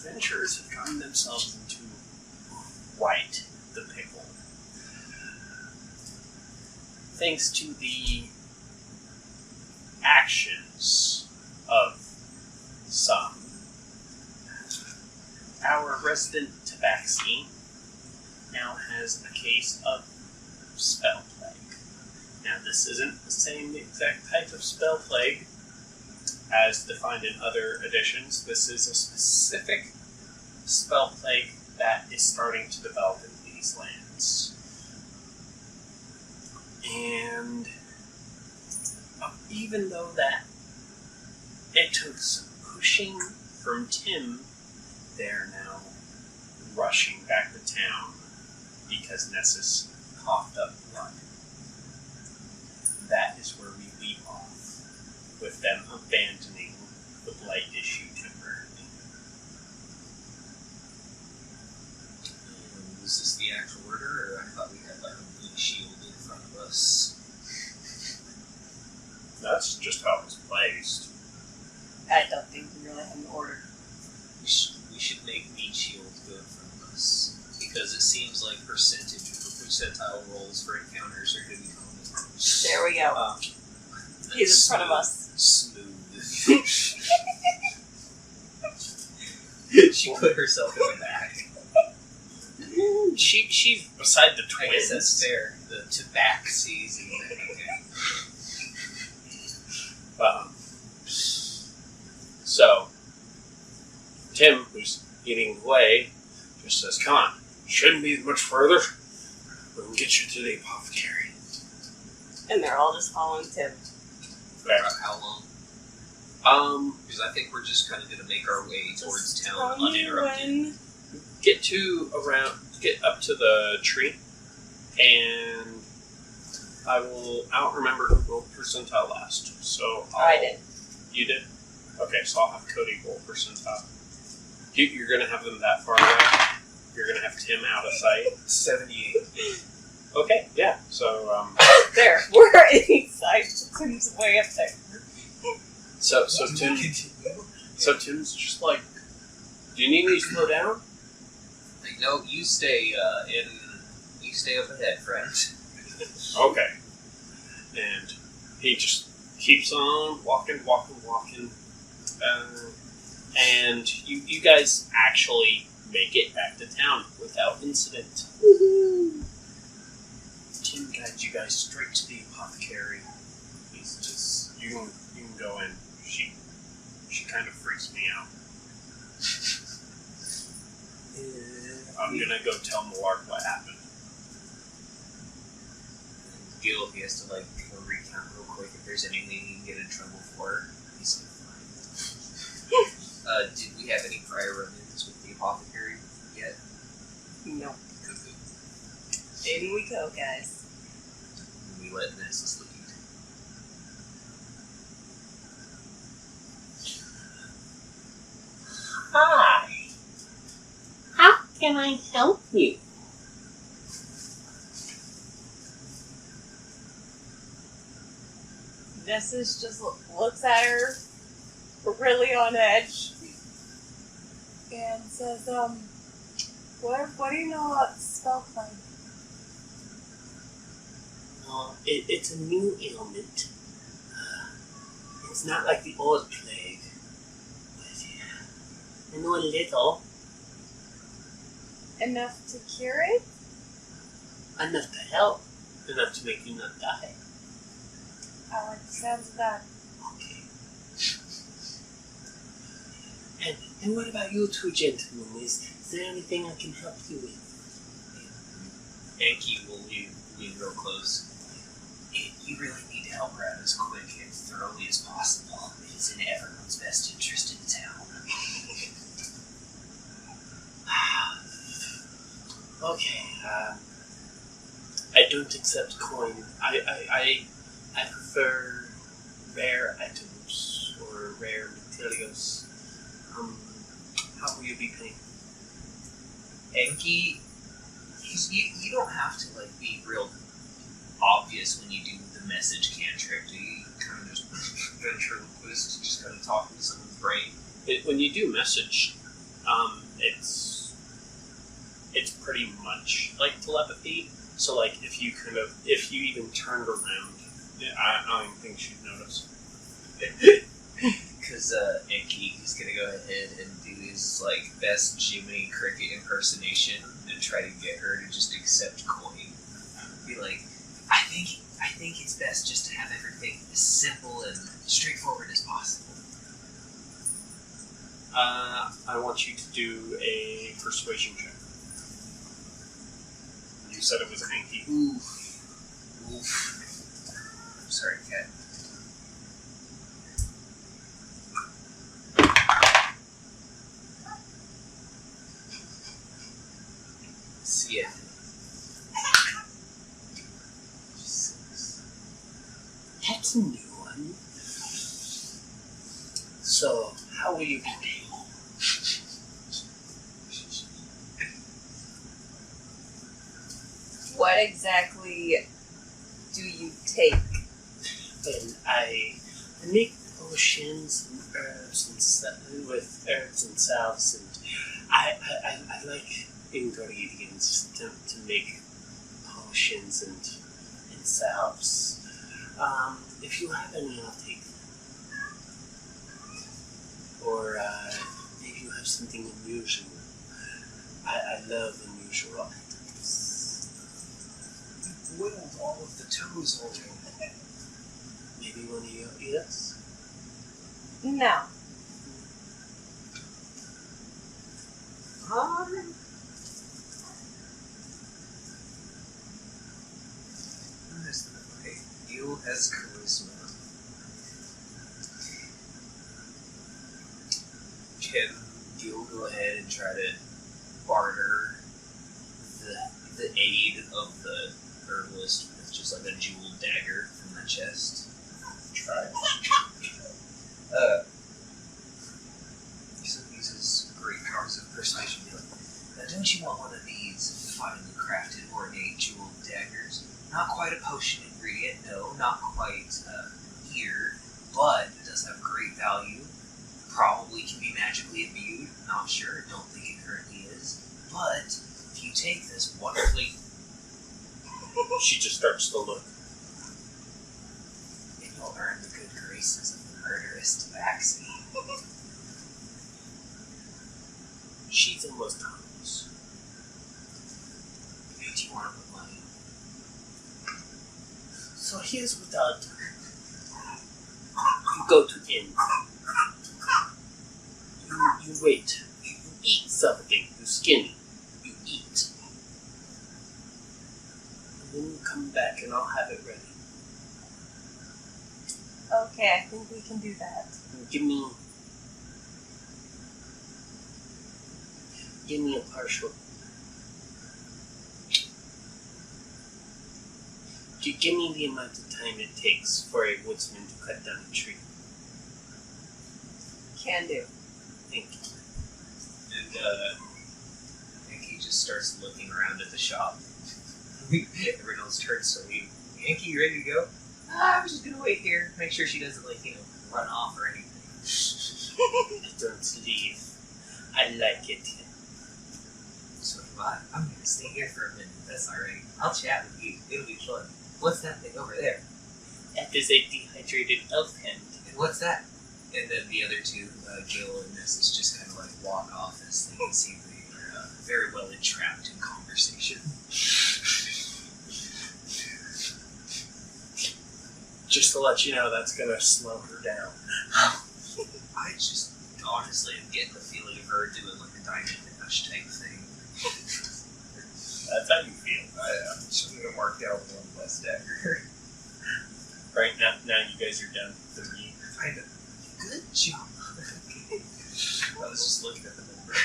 adventurers have gotten themselves into White the Pickle. Thanks to the actions of some. Our resident tabaxi now has a case of spell plague. Now, this isn't the same exact type of spell plague as defined in other editions. This is a specific spell plague that is starting to develop in these lands. And even though that it took some pushing from Tim, they're now rushing back to town because Nessis coughed up blood. That is where we leave off, with them abandoning the blight issue temporarily. Was this the actual order, or I thought we had like a blue shield in front of us? That's just how it was placed. I don't think we really have an order. We should make meat shields go in front of us, because it seems like percentile rolls for encounters are going to be common. There we go. He's in front of us. Smooth. She put herself in the back. She's beside the I twins. guess that's fair. The tabaxis and So, Tim, who's eating away, just says, "Come on, shouldn't be much further. We can get you to the apothecary." And they're all just following Tim. about how long? Because I think we're just kind of going to make our way towards town uninterrupted. Get up to the tree, and I'll remember who rolled percentile last. So I did. You did? Okay, so I'll have Cody roll percentile. You're going to have them that far away? You're going to have Tim out of sight? 78. Okay, yeah. So, there. We're inside. Tim's way up there. So Tim's just like, do you need me to slow down? Like, no, you stay up ahead, friend. Okay. And he just keeps on walking. And you guys actually make it back to town without incident. Woohoo! Tim guides you guys straight to the apothecary. He's just, you can go in. She kind of freaks me out. I'm gonna go tell Malark what happened. Gil, he has to do a recount real quick if there's anything he can get in trouble for. He's fine. Did we have any prior run-ins with the apothecary yet? No. Good. In we go, guys. We let Nessis lead. Hi. How can I help you? Nessis just looks at her, really on edge, and says, what do you know about spell plague? It's a new ailment. It's not like the old plague. But yeah, I know a little. Enough to cure it? Enough to help. Enough to make you not die. I like the sounds of that. Okay. And what about you two gentlemen? Is there anything I can help you with? Anki will lean real close. You really need to help her out as quick and thoroughly as possible. It is in everyone's best interest in town. Okay, I don't accept coin. I prefer rare items or rare materials. How will you be paying? Enki, you don't have to be real obvious when you do the message cantrip. Do you kind of just ventriloquist, just kind of talking to someone's brain? When you do message It's pretty much like telepathy. So like if you even turned around, I don't think she'd notice. Because Enki is gonna go ahead and do his like best Jiminy Cricket impersonation and try to get her to just accept coin. Be like, I think it's best just to have everything as simple and straightforward as possible. I want you to do a persuasion check. You said it was Enki. Oof. I'm sorry, Cat. See ya. That's a new one. So, how will you be paid? What exactly do you take? And I make potions and herbs and with herbs and salves, and I like ingredients to make potions and salves. If you have any, I'll take them. Or maybe you have something unusual. I love unusual items. Whittled all of the toes already. Maybe one of your ears? No. Okay, Gil has charisma. Can Gil go ahead and try to barter the aid of the herbalist with just like a jeweled dagger from the chest? Try. So he uses great powers of persuasion. Now, don't you want one of these finely crafted, ornate jeweled daggers? Not quite a potion ingredient, no, not quite here, but it does have great value. Probably can be magically imbued. Not sure. Don't think it currently is. But if you take this wonderfully, She just starts to look. then you'll earn the good graces of the murderous Tabaxi. She's almost harmless. Do you want to put money? So here's what I'll do. You go to inn. You wait. You eat something. You skin it. You eat. And then you come back and I'll have it ready. Okay, I think we can do that. And give me a partial. Give me the amount of time it takes for a woodsman to cut down a tree. Can do. Thank you. And I think he just starts looking around at the shop. Everyone else turns to leave. Yankee, you ready to go? I'm just gonna wait here. Make sure she doesn't run off or anything. Don't leave. I like it here. So do I. I'm gonna stay here for a minute. That's alright. I'll chat with you. It'll be fun. What's that thing over there? That is a dehydrated elf hand. And what's that? And then the other two, Gil and Nessis, just kind of walk off as they can see they are very well entrapped in conversation. Just to let you know, that's gonna slow her down. I just honestly am getting the feeling of her doing a Diamond Dash type thing. That's how you feel. Shouldn't have marked out one less dagger. Right now you guys are down to 3. Kind of. Good job. I was just looking at the number.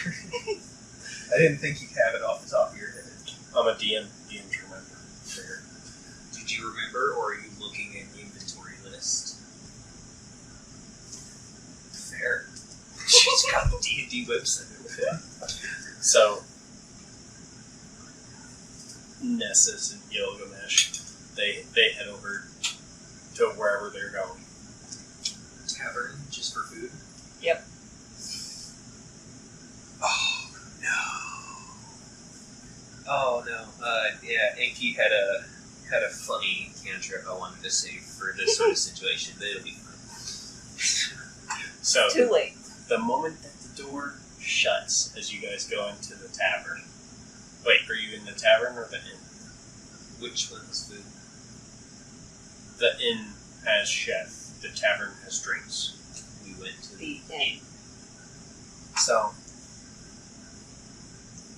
I didn't think you'd have it off the top of your head. I'm a DM. DMs remember. Fair. Did you remember, or are you looking at the inventory list? Fair. She's got the D&D website open. So, Nessis and Gilgamesh, they head over to wherever they're going. Tavern, just for food? Yep. Oh, Oh no. Yeah, Enki had a funny cantrip I wanted to save for this sort of situation, but it'll be fine. So Too late. the moment that the door shuts as you guys go into the tavern. Wait, are you in the tavern or the inn? Which one is food? The inn has chef. The tavern has drinks. We went to The end. So,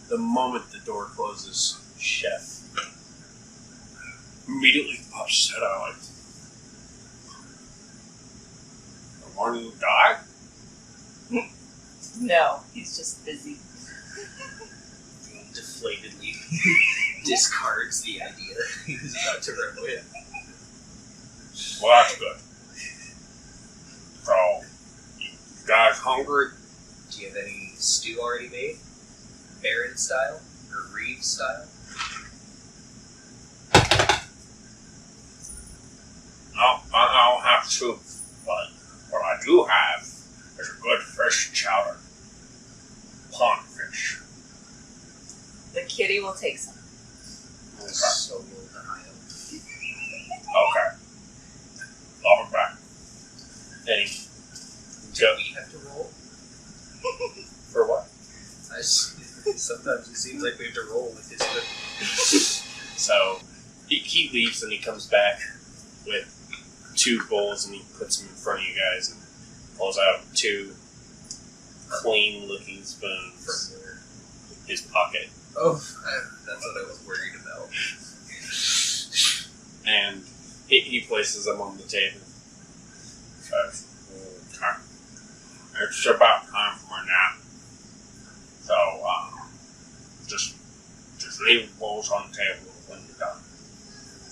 the moment the door closes, chef immediately pops his head out like, "The one who died?" No, he's just busy. deflatedly discards the idea that he was about to run with. Well, that's good. So, you guys hungry? Do you have any stew already made? Baron style? Or Reeve style? No, I don't have soup, but what I do have is a good fish chowder. Pond fish. The kitty will take some. So will Ohio. Okay. I'll be back. Eddie. Do we have to roll? For what? Sometimes it seems like we have to roll with this. So, he leaves and he comes back with 2 bowls and he puts them in front of you guys and pulls out 2 clean-looking spoons from his pocket. Oh, that's what I was worried about. And he places them on the table. Says, "Okay. It's about time for my nap. So, just leave the bowls on the table when you're done.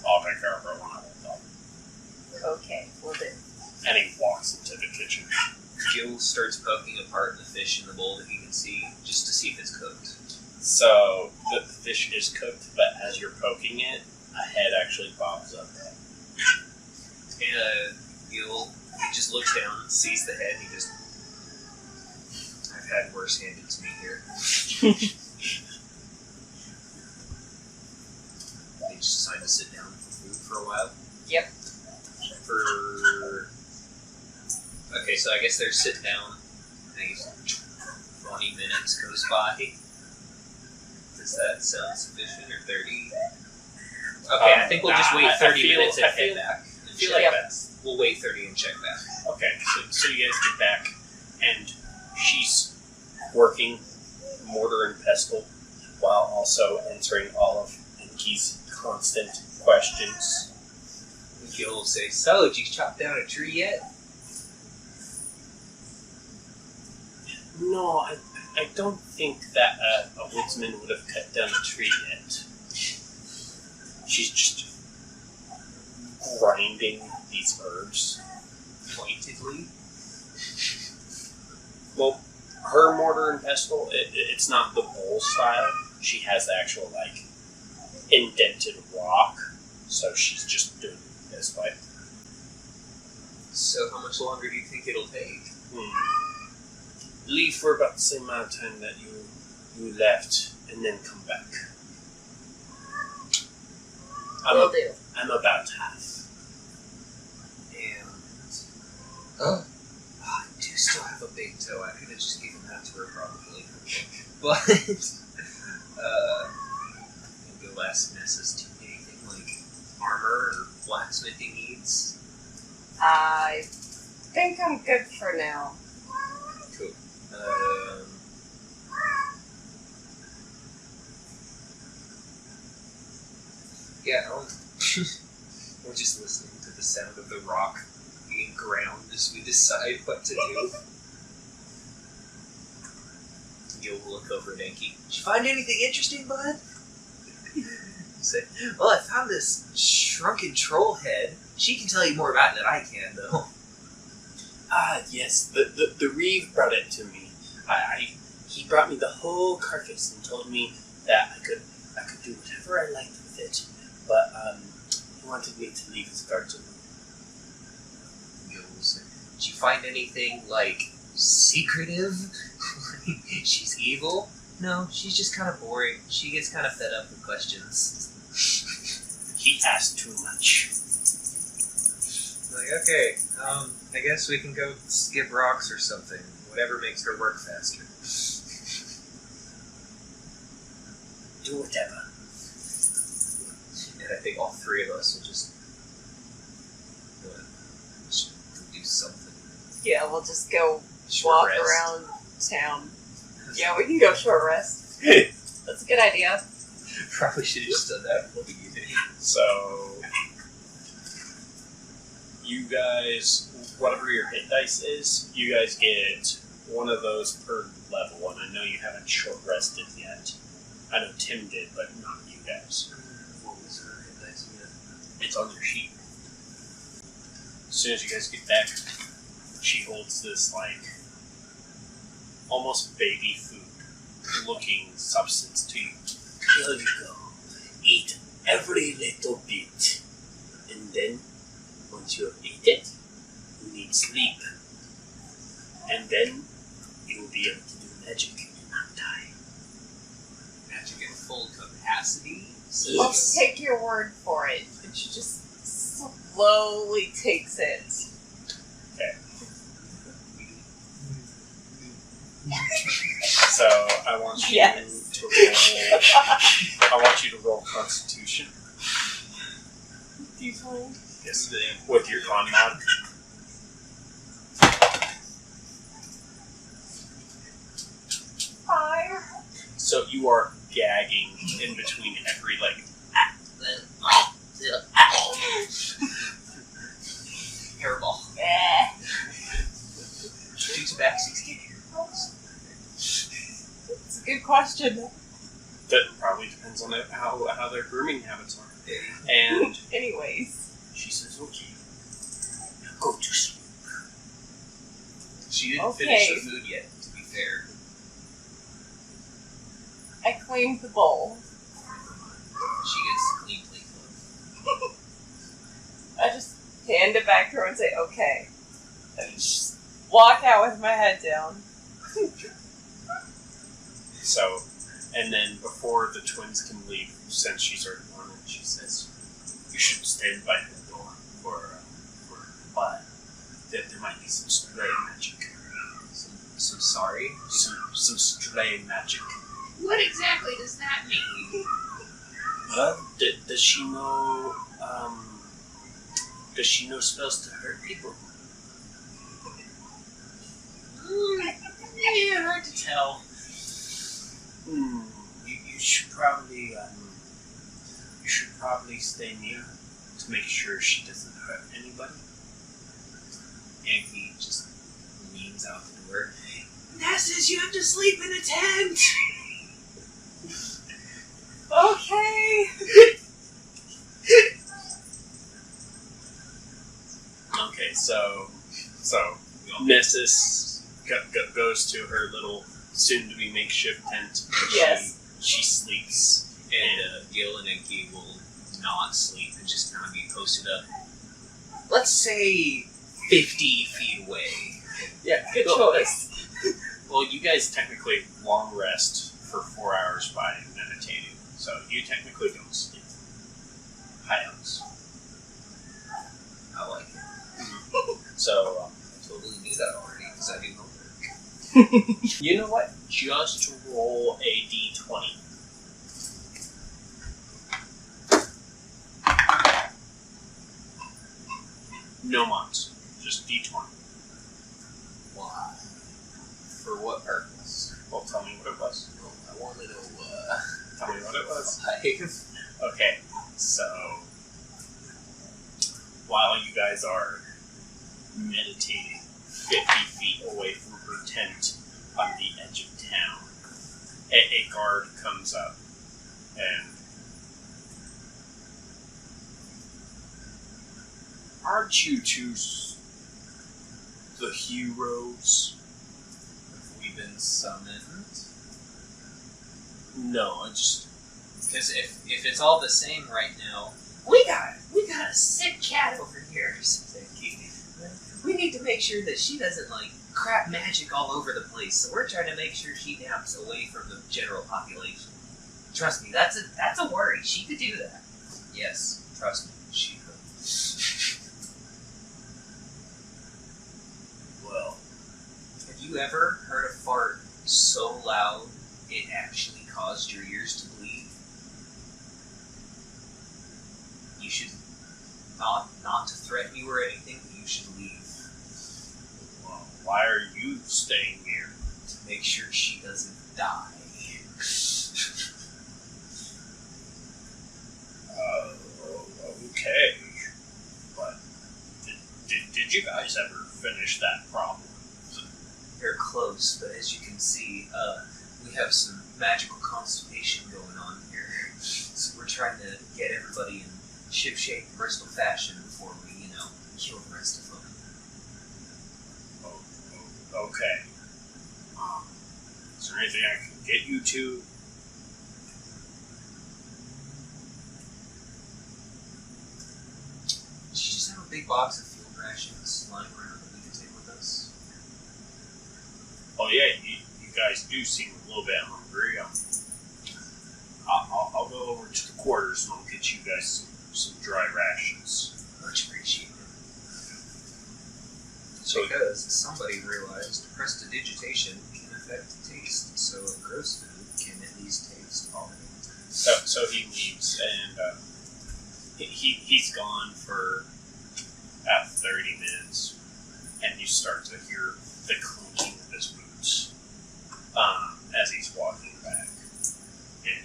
I'll take care of it when I wake up." Okay, we'll do. And he walks into the kitchen. Gil starts poking apart the fish in the bowl that he can see, just to see if it's cooked. So, the fish is cooked, but as you're poking it, a head actually pops up. And Gil, he just looks down, sees the head, and he just... I've had worse handed to me here. They just decide to sit down for food for a while. Yep. Okay, so I guess they're sitting down, and 20 minutes goes by. Does that sound sufficient, or 30? Okay, I think we'll just wait 30 minutes and head back. And feel check like back. We'll wait 30 and check back. Okay, so you guys get back, and she's working mortar and pestle while also answering all of Enki's constant questions. Gil will say, "So, did you chop down a tree yet?" No, I don't think that a woodsman would have cut down a tree yet. She's just grinding these herbs. Pointedly. Well, her mortar and pestle, it's not the bowl style. She has the actual, like, indented rock. So she's just doing it this way. So, how much longer do you think it'll take? Leave for about the same amount of time that you left, and then come back. Will do. I'm about half. And... I do still have a big toe. I could have just given that to her probably. But... Go ask Nessis, do you need anything like armor or blacksmithing needs? I think I'm good for now. Cool. Yeah, we're just listening to the sound of the rock being ground as we decide what to do. You'll look over at Enki. Did you find anything interesting, bud? Say, well, I found this shrunken troll head. She can tell you more about it than I can, though. Yes, the Reeve brought it to me. He brought me the whole carcass and told me that I could do whatever I liked with it, but he wanted me to leave his guards open. Did you find anything, like, secretive? She's evil? No, she's just kind of boring. She gets kind of fed up with questions. He asked too much. Like, okay, I guess we can go skip rocks or something. Whatever makes her work faster. Do whatever. And I think all three of us will just do something. Yeah, we'll just go Short walk rest. around town. Yeah, we can go short rest. That's a good idea. Probably should have just done that from the beginning. So, you guys, whatever your hit dice is, you guys get one of those per level, and I know you haven't short rested yet. I know Tim did, but not you guys. What was her hit dice again? It's on your sheet. As soon as you guys get back, she holds this, like, almost baby food looking substance to you. Here you go. Eat every little bit. And then, once you have eaten it, you need sleep. And then, you will be able to do magic and not die. Magic at full capacity? So I'll take your word for it. And she just slowly takes it. So I want you Yes. to roll. I want you to roll Constitution. D20. Yes, with your con mod. Five. So you are gagging in between every hairball. Eh. Do tabaxis get hairballs? It's a good question. That probably depends on how their grooming habits are. And Anyways. She says, okay. Now go to sleep. She didn't Okay. finish the food yet, to be fair. I claimed the bowl. She gets clean plate club. I just hand it back to her and say, okay. And just walk out with my head down. so, and then before the twins can leave, since she's already on it, she says, "You should stand by the door for a while. There might be some stray magic. Some sorry. Some stray magic." What exactly does that mean? Well, does she know, does she know spells to hurt people? Yeah, hard to tell. You should probably stay near to make sure she doesn't hurt anybody. And he just leans out the door. Nessis, you have to sleep in a tent! Okay. Okay, so Nessis goes to her little soon-to-be makeshift tent. Yes. She sleeps. And Gil and Enki will not sleep and just kind of be posted up. Let's say 50 feet away. Yeah, Good choice. Well, you guys technically long rest for 4 hours by meditating, so you technically don't sleep. High elves. I like it. So, I totally knew that already because I do homework. you know what? Just roll a d20. No mods. Just d20. Why? For what purpose? Well, tell me what it was. Well, I want to know, Tell me what it was. why. Okay, so while you guys are meditating 50 feet away from her tent on the edge of town, a guard comes up and aren't you two the heroes? Have we been summoned? No, I just Because if it's all the same right now, we got a sick cat over here. says Enki. We need to make sure that she doesn't crap magic all over the place, so we're trying to make sure she naps away from the general population. Trust me, that's a worry. She could do that. Yes, trust me, she could. Well, Have you ever heard a fart so loud it actually caused your ears to bleed? You should not to threaten you or anything, but you should leave. well, why are you staying here? To make sure she doesn't die. Okay. But did you guys ever finish that problem? They're close, but as you can see, we have some magical constipation going on here. So we're trying to get everybody in ship-shape, versatile fashion before we, kill the rest of them. Okay. Is there anything I can get you to? Did you just have a big box of field rations lying around that we could take with us? Oh yeah, you guys do seem a little bit hungry. I'll go over to the quarters and I'll get you guys some dry rations. Much appreciated. So Because somebody realized prestidigitation can affect taste, so a gross food can at least taste alright. So he leaves, and he's gone for about 30 minutes, and you start to hear the clinking of his boots as he's walking back, and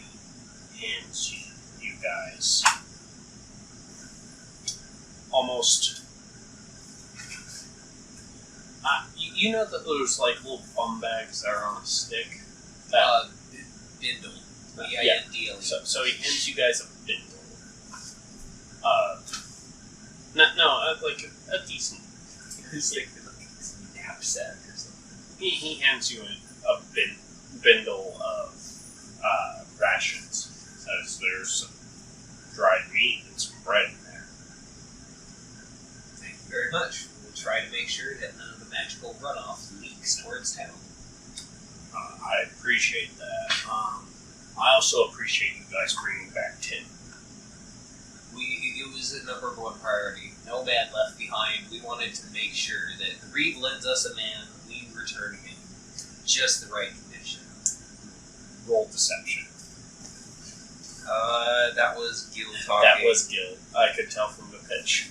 he hands you guys almost. You know that those like little bum bags that are on a stick? Bindle. Yeah. B-I-N-D-L-E. So he hands you guys a bindle. Like a decent. It's like some knapsack or something. He hands you a bindle of rations. Says there's some dried meat and some bread in there. Thank you very much. We'll try to make sure that none of the magical runoff leaks towards town. I appreciate that. I also appreciate you guys bringing back tin. It was a number one priority. No man left behind. We wanted to make sure that Reeve lends us a man, we return him just the right condition. Roll deception. That was Gil talking. That was Gil. I could tell from the pitch.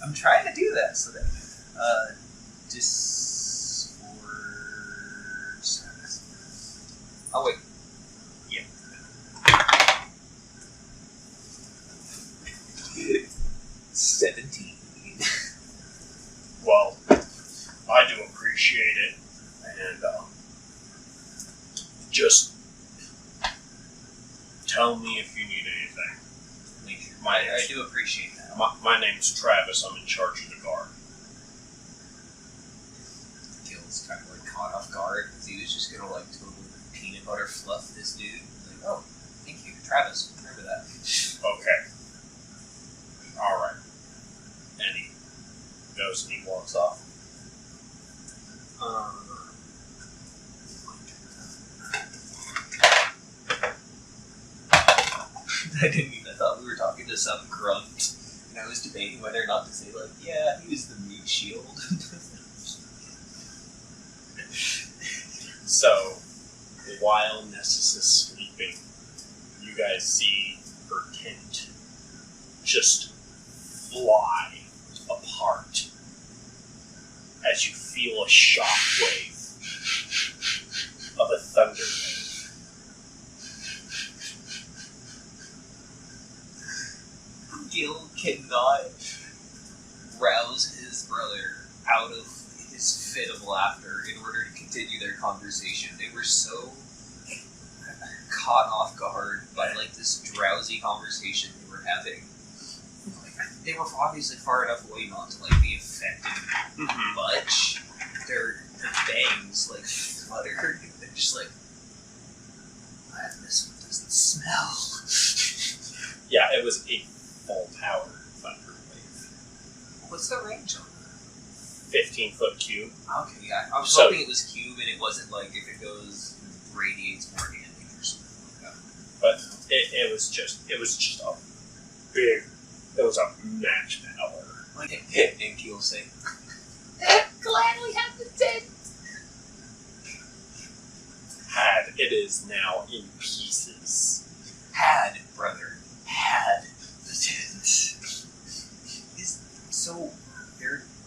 I'm trying to do that so that Oh wait. Yeah. 17. Well, I do appreciate it, and just tell me if you need anything. I do appreciate that. My name's Travis. I'm in charge of the guard. Gil's kind of like caught off guard because he was just gonna like totally peanut butter fluff this dude. Like, oh, thank you, Travis. Remember that. Okay. All right. And he goes and he walks off. I didn't even. I thought we were talking to some grunt, and I was debating whether or not to say like, yeah, he was the meat shield. So, while Nessis is sleeping, you guys see her tent just fly apart as you feel a shockwave of a thunder wave. Gil cannot rouse his brother out of his fit of laughter in order to continue their conversation. They were so caught off guard by like this drowsy conversation they were having. Like, they were obviously far enough away not to like be affected much. Their bangs like fluttered. They're just like, glad this one doesn't smell. Yeah, it was a full power thunder wave. What's the range on that? 15-foot cube. Okay, yeah. I was So- hoping it was cube and it wasn't like if it goes radiates more damage or something like that. But it was just a big. It was a match power. Like, and you'll say, Glad we have the tent. It is now in pieces. had, brother, had the tent. So,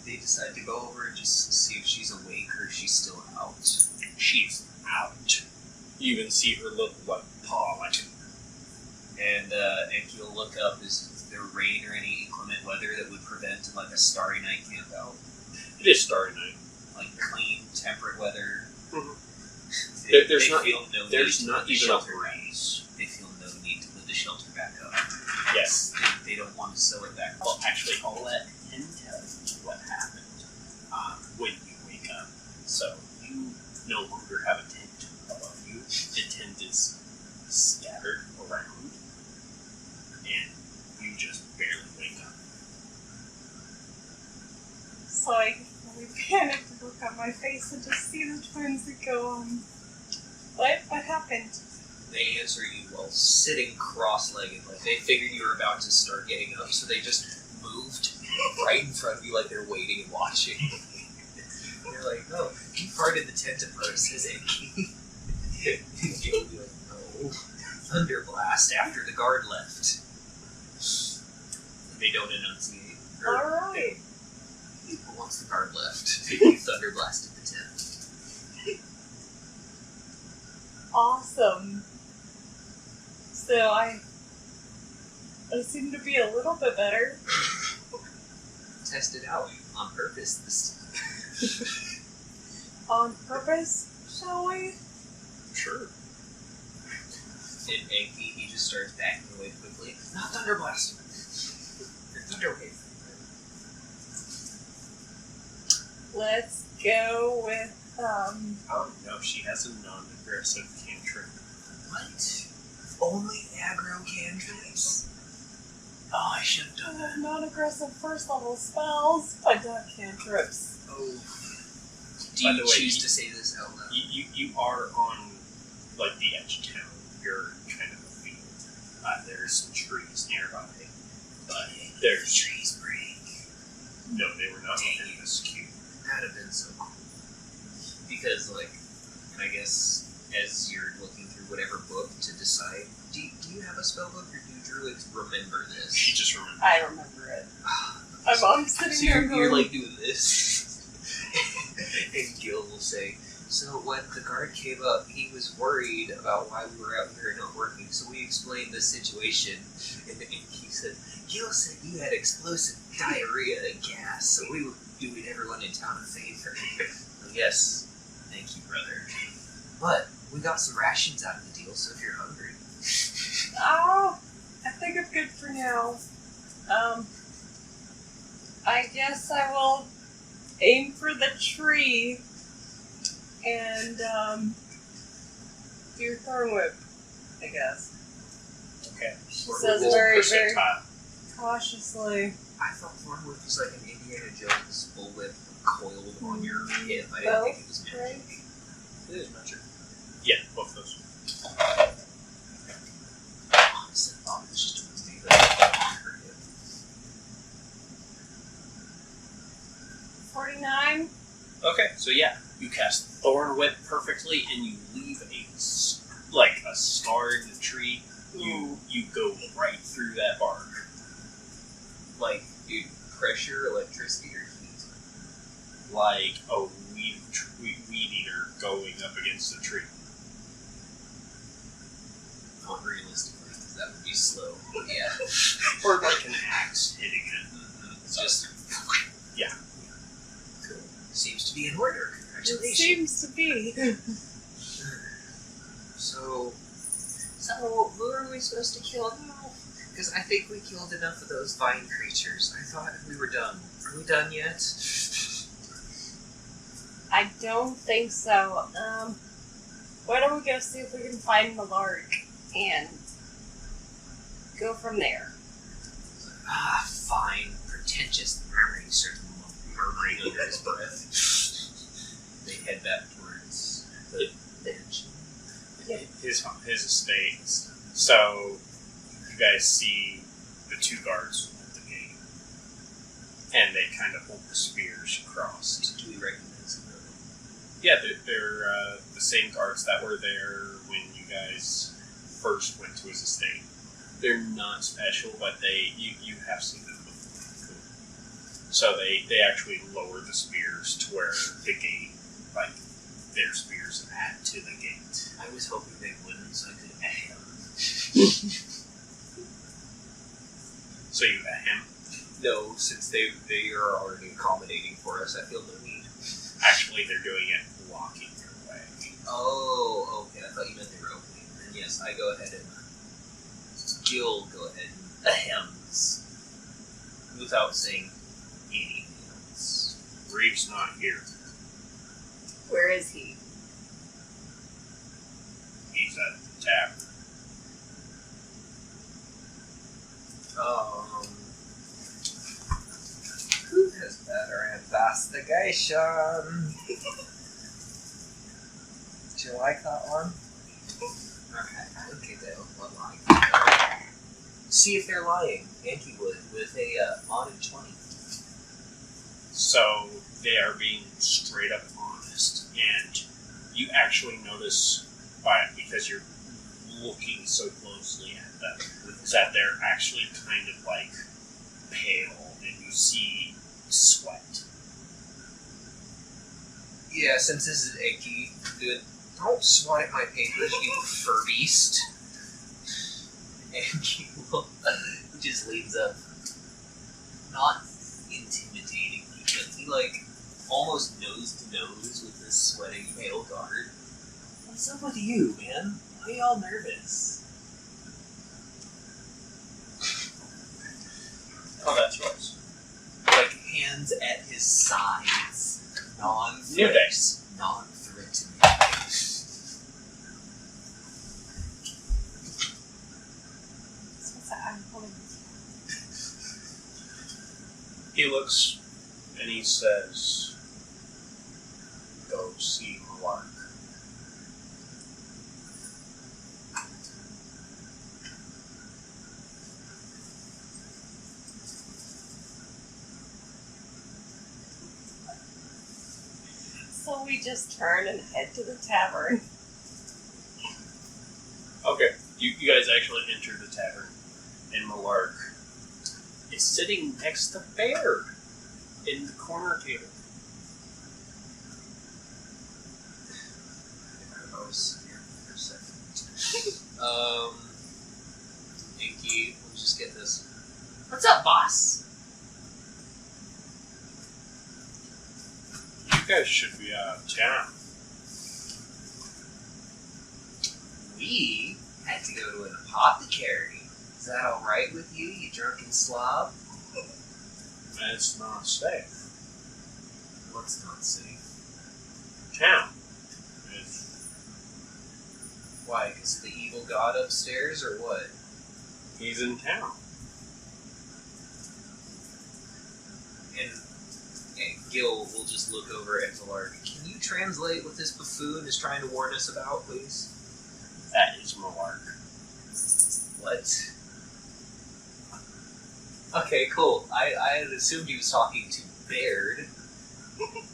they decide to go over and just see if she's awake or if she's still out. She's out. You even see her little paw like it. And you'll look up, is there rain or any inclement weather that would prevent like a starry night camp out? It is starry night. Like clean, temperate weather. Mhm. They There's not- feel no There's need to not put the even a shelter back. breeze. They feel no need to put the shelter back up. Yes. They don't want to sew it back. Well, actually, I'll let him tell you what happened when you wake up. So, you no longer have a tent above you. The tent is scattered around, and you just barely wake up. So I really panicked to look at my face and just see the twins that go, what? What happened? They answer you while sitting cross-legged, like they figured you were about to start getting up, so they just moved right in front of you like they're waiting and watching. They're like, "No, you farted the tent apart," says Enki. And you'll be like, "No, thunderblast after the guard left." They don't enunciate. Or Alright. once the guard left, you thunderblasted the tent. Awesome. So I seem to be a little bit better. Test it out on purpose this time. On purpose, shall we? Sure. And Enki, he just starts backing away quickly. Not Thunderblast! Thunderwave. Let's go with, Oh no, she has a non-aggressive cantrip. What? Only aggro cantrips? Oh, I should have done that. non-aggressive first level spells, but not cantrips. Oh. Do By you the way, choose to say this out loud? You are on like the edge of town. You're kind of a field. There's some trees nearby, but there's trees break. no. They were not in this cube. That'd have been so cool. Because, like, I guess as you're looking through whatever book to decide, do you have a spell book or do druids remember this? She just remembered. I remember it. I'm sitting So here you're going, like doing this. And Gil will say, so when the guard came up, he was worried about why we were out here not working, so we explained the situation, and he said, Gil said you had explosive diarrhea and gas, so we were doing everyone in town a favor. Yes, thank you, brother. But we got some rations out of the deal, so if you're hungry. oh, I think I'm good for now. I guess I will aim for the tree and, do Thorn Whip, I guess. Okay. Says Roll very, percentile. Cautiously. I thought Thorn Whip was like an Indiana Jones bullwhip coiled on your hip. I didn't Well, think it was magic. right? It is magic. Yeah, both those. Honestly, I thought it was just Wednesday, but I heard it. 49? Okay, so yeah, you cast Thorn Whip perfectly, and you leave a scar in the tree. You go right through that bark. Like, dude, pressure, electricity, or heat. Like a weed eater going up against a tree. Not realistically, because that would be slow. But yeah. Or like an axe hitting it. It's just. Yeah. Cool. Seems to be in order. It Congratulations. seems to be. So, who are we supposed to kill now? Because I think we killed enough of those vine creatures. I thought we were done. Are we done yet? I don't think so. Why don't we go see if we can find the lark and go from there? Ah, fine. Pretentious murmuring, starts murmuring under his breath. So, you guys see the two guards at the gate, and they kind of hold the spears crossed. Do we recognize them? Yeah, they're the same guards that were there when you guys first went to his estate. They're not special, but you have seen them before. Cool. So they actually lower the spears to where the gate, like, their spears add to the gate. I was hoping they wouldn't, so I could ahem. So you ahem. No, since they are already accommodating for us, I feel no need. Actually, they're doing it blocking their way. Oh, okay. I thought you meant they were opening. Then yes, I go ahead and Gil go ahead and ahems without saying anything else. Reeve's not here. Where is he? He's at the tavern. Who has better investigation? Do you like that one? Okay, they'll lie. See if they're lying. Yankee would with a modded 20. So they are being straight up honest, and you actually notice because you're looking so closely at them, is that they're actually kind of like pale, and you see sweat. Yeah, since this is icky, don't swipe my papers, you fur beast. And he just leans up, not intimidatingly, but he almost nose to nose with this sweating male guard. What's up with you, man? Why are you all nervous? Oh, that's yours. Hands at his sides. New dice. Non-threatening. What's that? I'm holding this. He looks and he says, "Go see Mark." So we just turn and head to the tavern. Okay, you guys actually enter the tavern, and Malark is sitting next to Baird in the corner table. I was here for a second. Inky, we'll just get this. What's up, boss? You guys should be out of town. We had to go to an apothecary. Is that alright with you, you drunken slob? It's not safe. What's not safe? Town. Why, because of the evil god upstairs, or what? He's in town. And Gil will just look over at Valark. Can you translate what this buffoon is trying to warn us about, please? That is Malark. What? Okay, cool. I had assumed he was talking to Baird.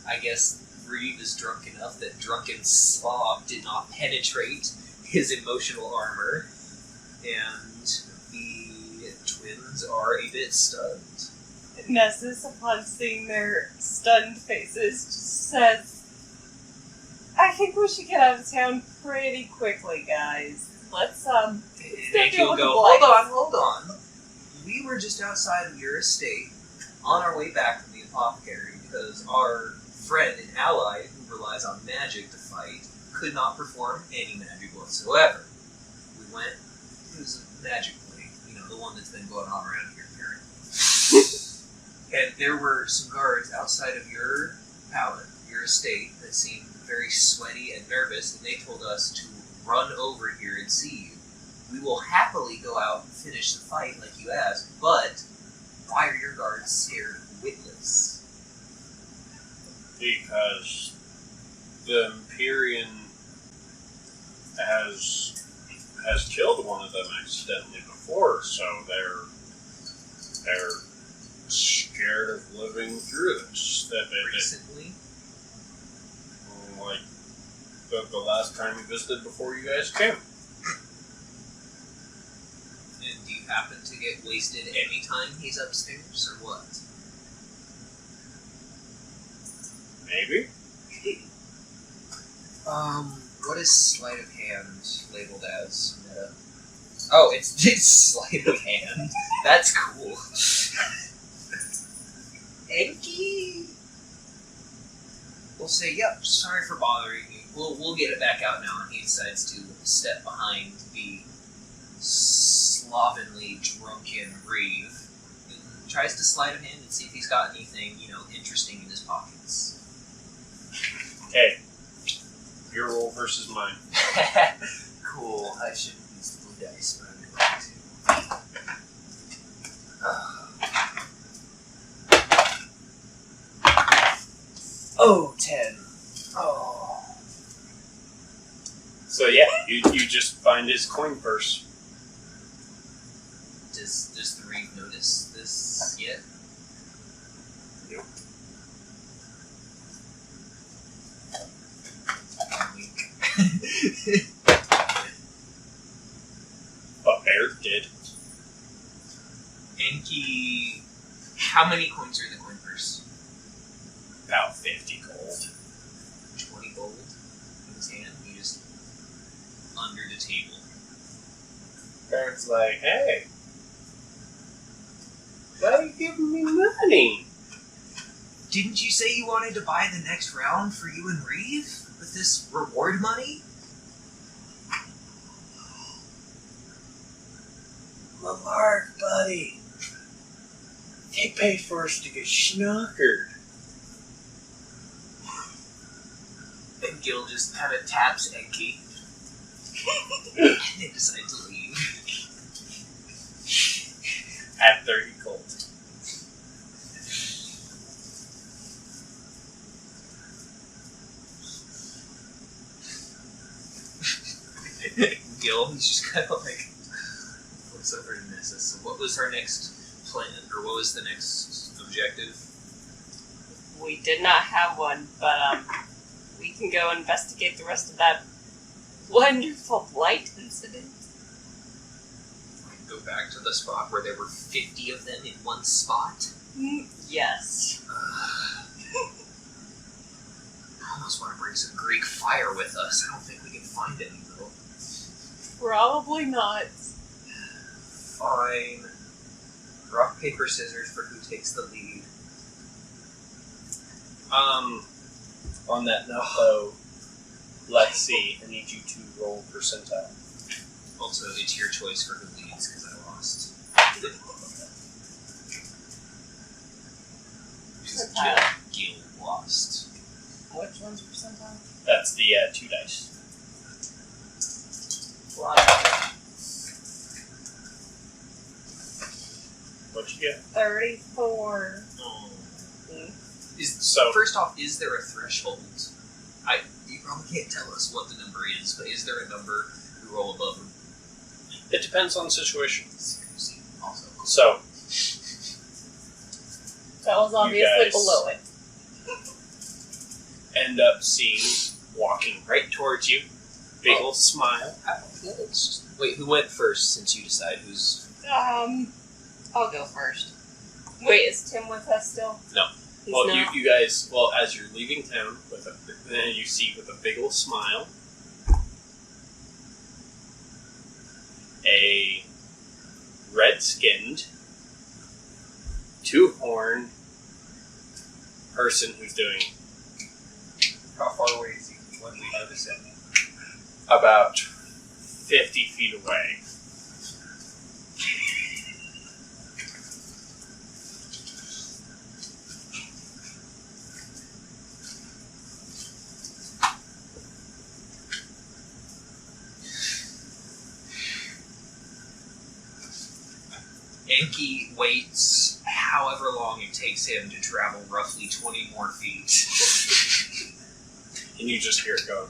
I guess Reeve is drunk enough that drunken slob did not penetrate his emotional armor, and the twins are a bit stunned. Nessis, upon seeing their stunned faces, just says, I think we should get out of town pretty quickly, guys. Let's, And Thank you, he'll little go, boy. hold on. We were just outside of your estate, on our way back from the apothecary, because our friend and ally, who relies on magic to fight, could not perform any magic whatsoever. We went, it was a magic plague, the one that's been going on around here, apparently. And there were some guards outside of your pallet, your estate, that seemed very sweaty and nervous, and they told us to run over here and see you. We will happily go out and finish the fight like you asked, but why are your guards scared witless? Because the Empyrean has killed one of them, living through this. Recently? Like the last time you visited before you guys came. And do you happen to get wasted anytime he's upstairs, or what? Maybe. What is sleight of hand labeled as, Meta? Oh, it's sleight of hand. That's cool. Enki? We'll say, yep, sorry for bothering you. We'll get it back out now, and he decides to step behind the slovenly, drunken Reeve, and tries to sleight of hand and see if he's got anything, interesting in his pockets. Okay. Your roll versus mine. Cool. I shouldn't use the blue dice, but I'm going to. Oh, 10. Oh. So yeah, you just find his coin purse. Does the Reeve notice this yet? Nope. But Bear did. Enki, how many coins are in the coin purse? About 50 gold. 20 gold in his hand. He just under the table. Bear's like, hey, why are you giving me money? Didn't you say you wanted to buy the next round for you and Reeve with this reward money? Mark, buddy. They pay for us to get schnockered. And Gil just kind of taps Enki. And they decide to leave. At 30 gold. Gil, he's just kind of like looks over to Nessis. So what was our next plan, or what was the next objective? We did not have one, but we can go investigate the rest of that wonderful blight incident. Go back to the spot where there were 50 of them in one spot? Yes. I almost want to bring some Greek fire with us. I don't think we can find any, though. Probably not. Fine. Rock, paper, scissors for who takes the lead. On that note, though, let's see. I need you to roll percentile. Also, it's your choice for who leads, because I lost. Percentile. Gil lost. Which one's percentile? That's the 2 dice. What'd you get? 34. First off, is there a threshold? You probably can't tell us what the number is, but is there a number we roll above? It depends on the situation. Also, So, That was obviously guys- below it. end up seeing, walking right towards you, big old smile. Wait, who went first? Since you decide who's. I'll go first. Wait, is Tim with us still? No. He's Well, not. you guys, as you're leaving town, you see with a big old smile, a red-skinned, two-horned person who's doing How far away is he when we notice him? about 50 feet away. Enki waits however long it takes him to travel roughly 20 more feet. And you just hear it going.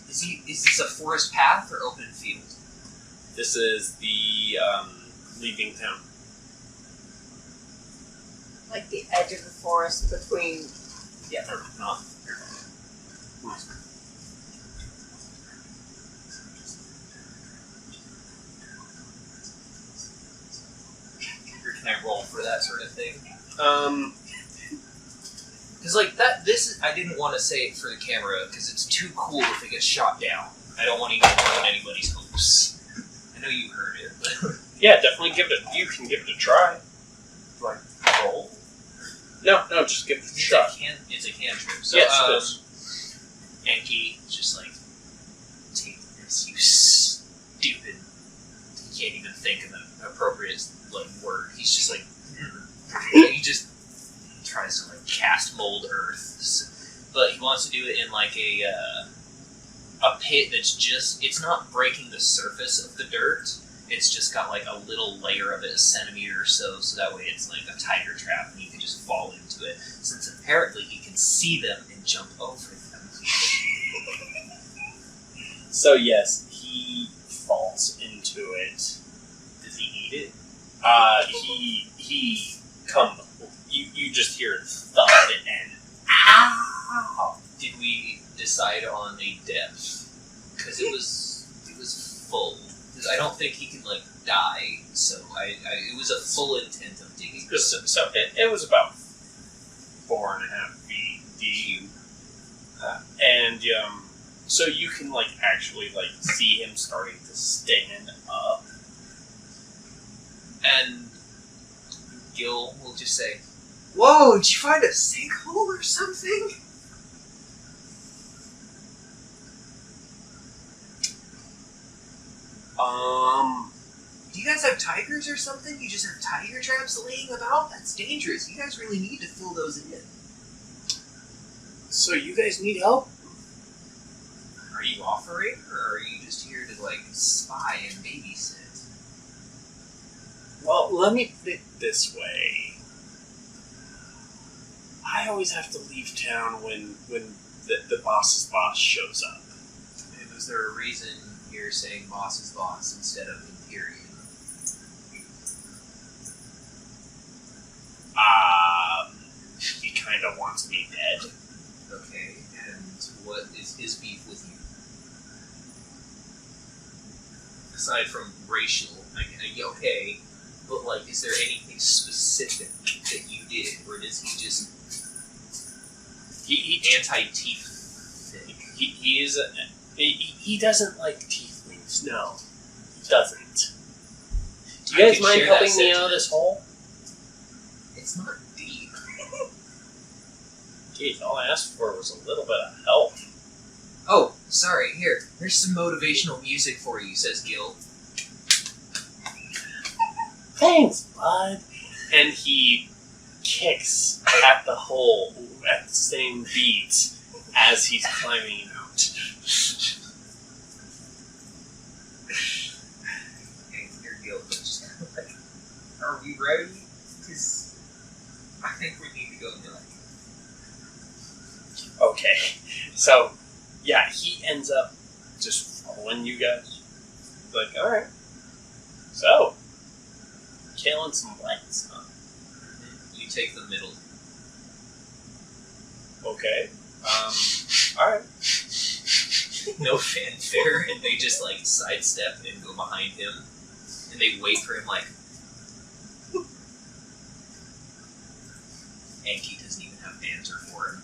Is this a forest path or open field? This is the leaving town. Like the edge of the forest between. Yeah, or not. Or can I roll for that sort of thing? Because like that, I didn't want to say it for the camera because it's too cool if it gets shot down. I don't want to even ruin anybody's hopes. I know you heard it, but Yeah, definitely give it. You can give it a try. do I roll? No, just give it a try. It's a cantrip. So, Yes, it is. Yankee just like take this, you stupid. He can't even think of an appropriate like word. He's just like he just tries to like cast mold earth, but he wants to do it in like a pit that's just, it's not breaking the surface of the dirt. It's just got like a little layer of it, a centimeter or so that way it's like a tiger trap and you can just fall into it. Since apparently he can see them and jump over them. So yes, he falls into it. Does he eat it? He you just hear it thud and ow. Did we decide on a depth? Because it was full. Because I don't think he can like die. So it was a full intent of digging. So it was about 4.5 feet deep, and so you can like actually like see him starting to stand up. And Gil will just say, "Whoa! Did you find a sinkhole or something?" Do you guys have tigers or something? You just have tiger traps laying about? That's dangerous. You guys really need to fill those in. So you guys need help? Are you offering, or are you just here to like spy and babysit? Well, let me put it this way. I always have to leave town when the boss's boss shows up. And was there a reason you're saying boss's boss instead of Imperium? He kind of wants me dead. Okay, and what is his beef with you? Aside from racial, okay, but like, is there anything specific that you did, or does he just He anti-teeth thing? He doesn't like tieflings. No, he doesn't. Do I you guys could mind share that helping me out sentiment. of this hole? It's not deep. Jeez, all I asked for was a little bit of help. Oh, sorry. Here's some motivational music for you, says Gil. Thanks, bud. And he kicks at the hole at the same beat as he's climbing out. And your Gil is just kind of like, are we ready? Because I think we need to go and Okay, so yeah, he ends up just following you guys. Like, all right, so killing some lights, huh? You take the middle. Okay, all right. No fanfare, and they just like sidestep and go behind him, and they wait for him like. Enki doesn't even have an answer for him.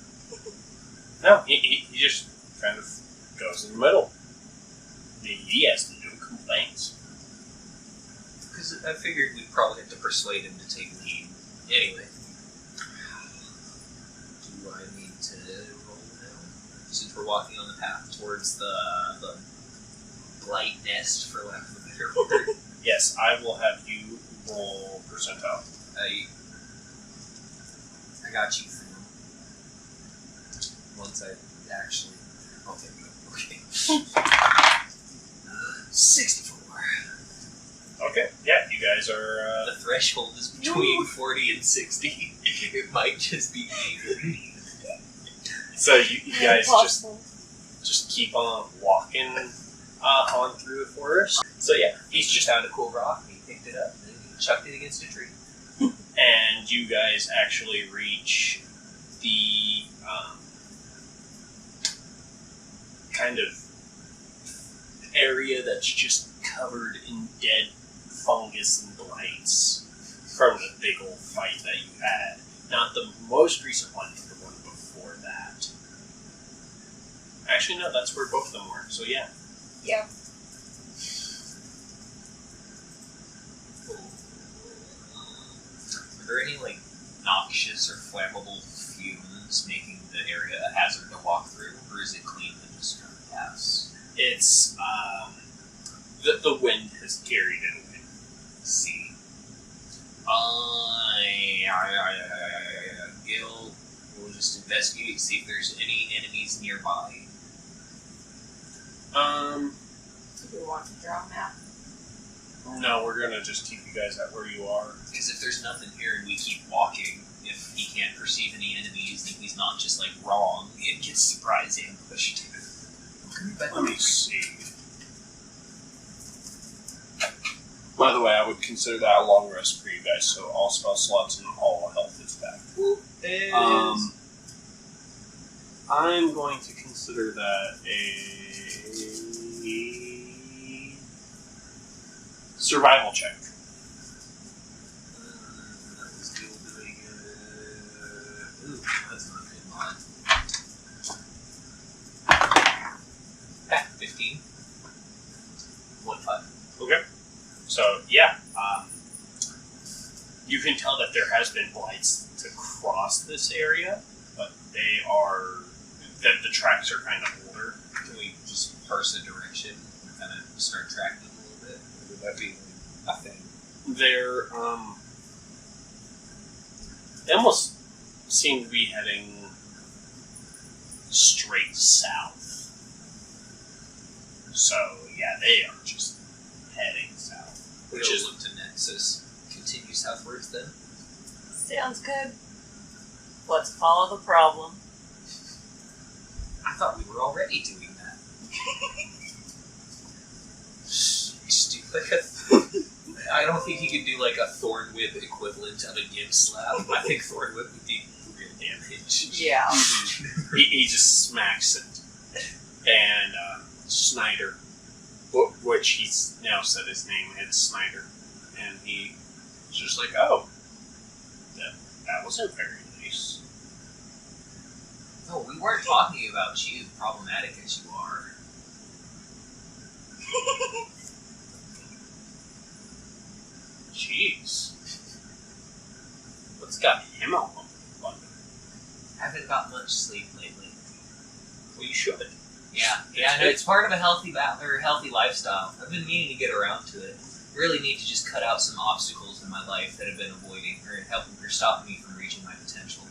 No, he just kind of goes in the middle. He has no complaints. Because I figured we'd probably have to persuade him to take lead. Anyway. Do I need to roll now? Since we're walking on the path towards the blight nest, for lack of a better word. Yes, I will have you roll percentile. I got you, Sam. Once I actually... Okay, good. Okay. 64. Okay, yeah, you guys are. The threshold is between 40 and 60. It might just be me. So you guys Impossible. just keep on walking on through the forest. So yeah, He's just found a cool rock and he picked it up and he chucked it against a tree. and and you guys actually reach the kind of area that's just covered in dead fungus and blights from the big old fight that you had. Not the most recent one, but the one before that. Actually, no, that's where both of them were, so yeah. Yep. Are there any, like, noxious or flammable fumes making the area a hazard to walk through? Or is it clean and just kind of pass? It's, the wind has carried it away. See. Gil will just investigate, see if there's any enemies nearby. Do we want to draw a map? No, we're gonna just keep you guys at where you are. Because if there's nothing here and we keep walking, if he can't perceive any enemies, then he's not just, like, wrong. It gets surprise ambushed. Let me see. By the way, I would consider that a long rest for you guys, so all spell slots and all health is back. I'm going to consider that a survival check. That was Gil doing ooh, that's not a good mod. 15. 1-5. Okay. So, yeah. You can tell that there has been blights to cross this area, but they are... that the tracks are kind of older. Can we just parse a direction and kind of start tracking them a little bit? Or would that be a thing? They're, they almost seem to be heading straight south. So, yeah, they are just heading south. Which is look to Nessis. Continue southwards then? Sounds good. Let's follow the problem. I thought we were already doing that. Stupid. I don't think he could do like a Thorn Whip equivalent of a Gibb slap. I think Thorn Whip would do real damage. Yeah. he just smacks it. And Snyder, which he's now said his name, it's Snyder. And he's just like, oh, that wasn't very nice. No, we weren't talking about you, problematic as you are. Jeez. What's got him all London? Haven't got much sleep lately. Well, you should. Yeah, no, it's part of a healthy healthy lifestyle. I've been meaning to get around to it. Really need to just cut out some obstacles in my life that have been avoiding or helping or stopping me from reaching my potential.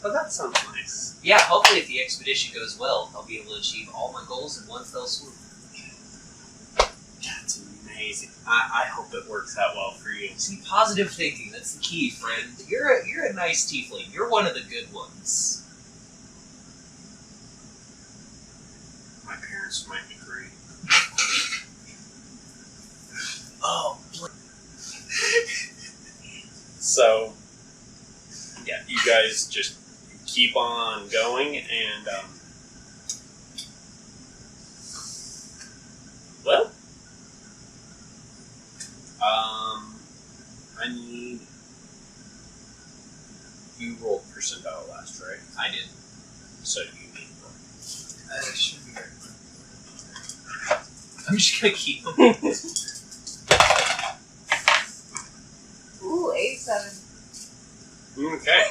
Oh, that sounds nice. Yeah, hopefully if the expedition goes well, I'll be able to achieve all my goals in one fell swoop. That's amazing. I hope it works out well for you. See, positive thinking, that's the key, friend. You're a nice tiefling. You're one of the good ones. My parents might agree. Oh, So, yeah, you guys just keep on going, and, well, I need... You rolled percentile last, right? I did. So you need one. Should be right. I'm just gonna keep them. Ooh, 87. Okay.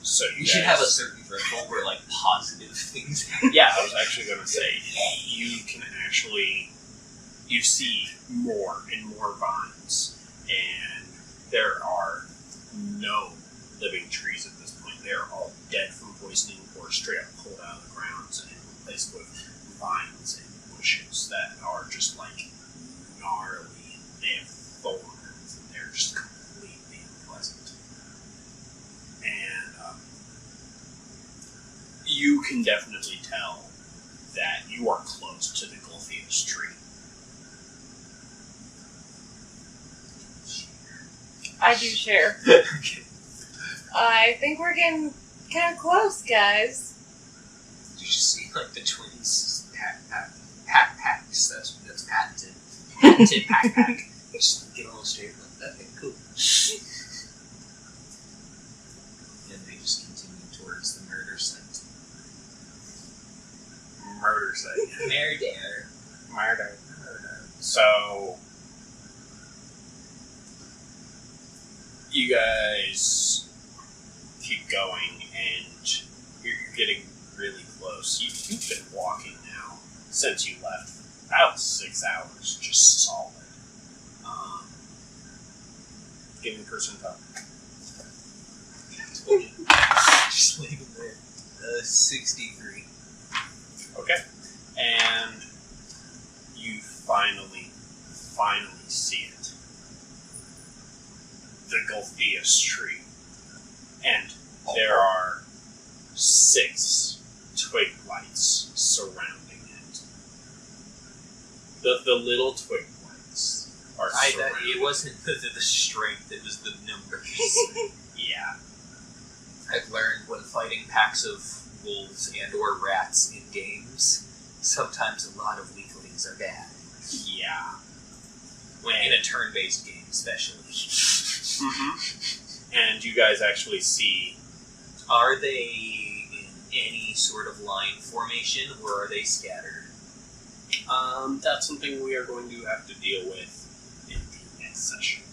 So You should have a certain threshold where, like, positive things happen. Yeah, I was actually going to say, you can actually, you see more and more vines, and there are no living trees at this point. They're all dead from poisoning or straight up pulled out of the ground and replaced with vines and bushes that are just like gnarly. They have thorns, and they're just completely unpleasant. And you can definitely tell that you are close to the Gulfius tree. I do share. Okay. I think we're getting kind of close, guys. Did you just see like the twins packs? That's patented. Patented pack. Just get a little straight like that. Okay, cool. And they just continue towards the murder site. Murder site. Murder. So, you guys keep going, and you're getting really close. You've been walking now since you left about 6 hours, just solid. Give me percentile. Just leave them there. 63. Okay. And you finally see it. The Gulfias tree. And there are 6 twig lights surrounding it. The little twig lights are surrounding It wasn't the strength, it was the numbers. Yeah. I've learned when fighting packs of wolves and or rats in games, sometimes a lot of weaklings are bad. Yeah. When in a turn-based game, especially. Mm-hmm. And you guys actually see... Are they in any sort of line formation, or are they scattered? That's something we are going to have to deal with in the next session.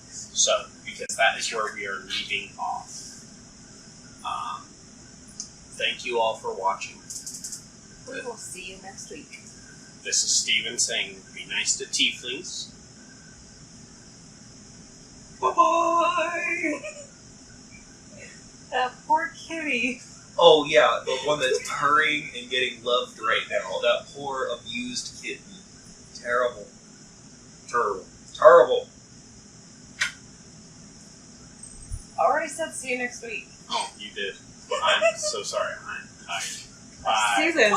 So, because that is where we are leaving off. Thank you all for watching. We will see you next week. This is Steven saying, be nice to tieflings. Bye-bye! That poor kitty. Oh yeah, the one that's purring and getting loved right now. That poor abused kitten. Terrible. Terrible. I already said see you next week. Oh, you did. I'm so sorry. I'm tired. Bye. Let's do this.